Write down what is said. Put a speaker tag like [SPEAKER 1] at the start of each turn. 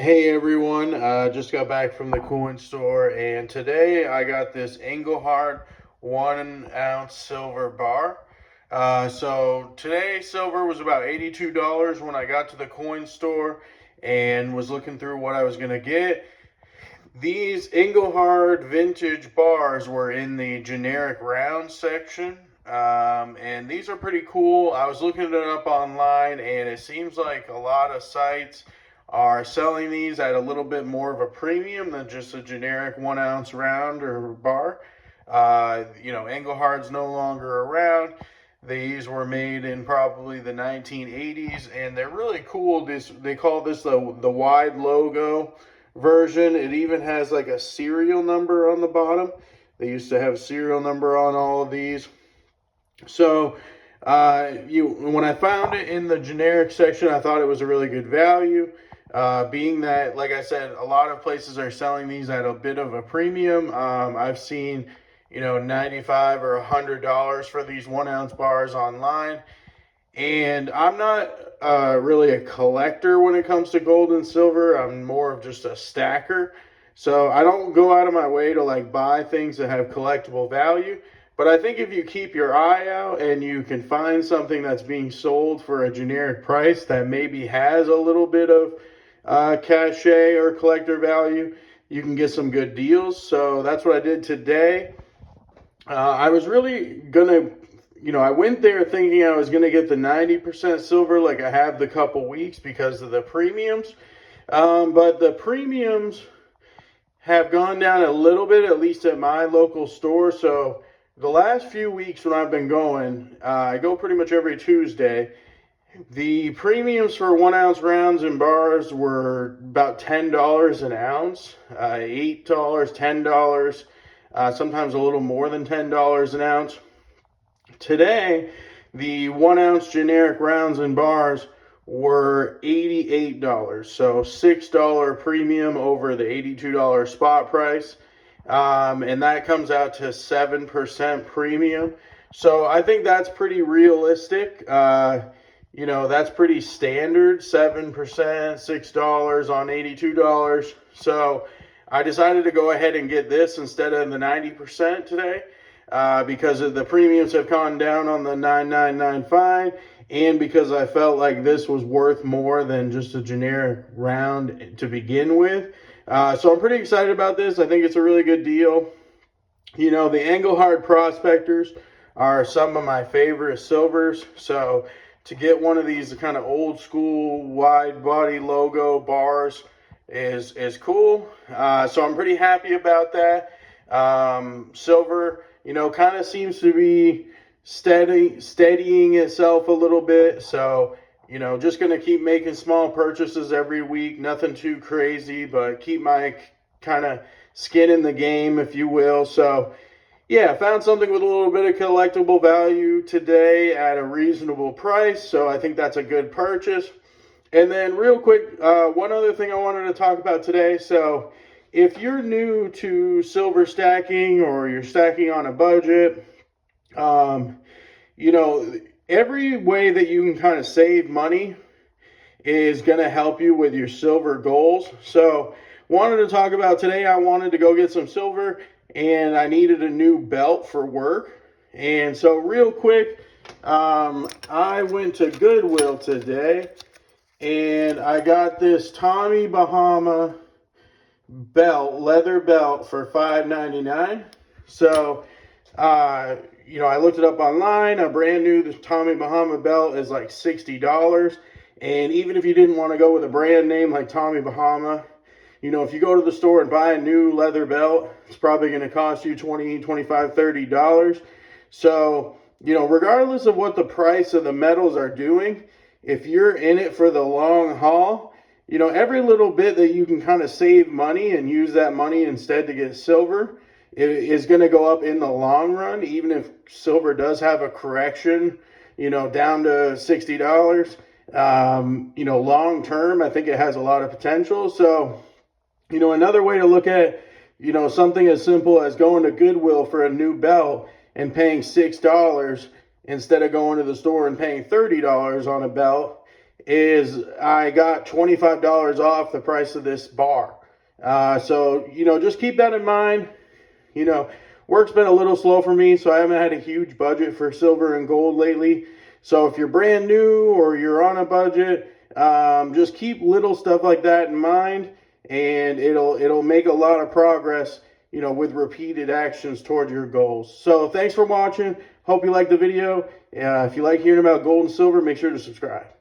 [SPEAKER 1] Hey everyone, just got back from the coin store, and today I got this Engelhard 1 ounce silver bar. So today silver was about $82 when I got to the coin store and was looking through what I was going to get. These Engelhard vintage bars were in the generic round section, and these are pretty cool. I was looking it up online, and it seems like a lot of sites are selling these at a little bit more of a premium than just a generic 1 ounce round or bar. Engelhard's no longer around. These were made in probably the 1980s, and they're really cool. They call this the wide logo version. It even has like a serial number on the bottom. They used to have a serial number on all of these. So when I found it in the generic section, I thought it was a really good value. Being that, like I said, a lot of places are selling these at a bit of a premium. I've seen, $95 or $100 for these 1 ounce bars online. And I'm not really a collector when it comes to gold and silver. I'm more of just a stacker. So I don't go out of my way to like buy things that have collectible value. But I think if you keep your eye out and you can find something that's being sold for a generic price that maybe has a little bit of cachet or collector value, you can get some good deals. So that's what I did today. I was really gonna, I went there thinking I was gonna get the 90% silver like I have the couple weeks because of the premiums. But the premiums have gone down a little bit, at least at my local store. So the last few weeks when I've been going, I go pretty much every Tuesday. The premiums for 1 ounce rounds and bars were about $10 an ounce, $8, $10, sometimes a little more than $10 an ounce. Today, the 1 ounce generic rounds and bars were $88, so $6 premium over the $82 spot price. And that comes out to 7% premium. So I think that's pretty realistic. That's pretty standard, 7%, $6 on $82. So I decided to go ahead and get this instead of the 90% today because of the premiums have gone down on the 9995 and because I felt like this was worth more than just a generic round to begin with. So I'm pretty excited about this. I think it's a really good deal. The Engelhard Prospectors are some of my favorite silvers. So to get one of these kind of old school wide body logo bars is cool. So I'm pretty happy about that. Silver, kind of seems to be steadying itself a little bit. So, just going to keep making small purchases every week. Nothing too crazy, but keep my kind of skin in the game, if you will. So, yeah, found something with a little bit of collectible value today at a reasonable price. So I think that's a good purchase. And then real quick, one other thing I wanted to talk about today. So if you're new to silver stacking or you're stacking on a budget, every way that you can kind of save money is going to help you with your silver goals. So wanted to talk about today, I wanted to go get some silver and I needed a new belt for work. And so real quick, I went to Goodwill today and I got this Tommy Bahama belt, leather belt for $5.99. So, I looked it up online. A brand new Tommy Bahama belt is like $60. And even if you didn't want to go with a brand name like Tommy Bahama, if you go to the store and buy a new leather belt, it's probably going to cost you $20, $25, $30. So, regardless of what the price of the metals are doing, if you're in it for the long haul, every little bit that you can kind of save money and use that money instead to get silver is going to go up in the long run, even if silver does have a correction, down to $60. Long term, I think it has a lot of potential. So, another way to look at, something as simple as going to Goodwill for a new belt and paying $6 instead of going to the store and paying $30 on a belt is I got $25 off the price of this bar. So, just keep that in mind. Work's been a little slow for me, so I haven't had a huge budget for silver and gold lately. So if you're brand new or you're on a budget, just keep little stuff like that in mind, and it'll make a lot of progress, with repeated actions toward your goals. So thanks for watching. Hope you liked the video. If you like hearing about gold and silver, make sure to subscribe.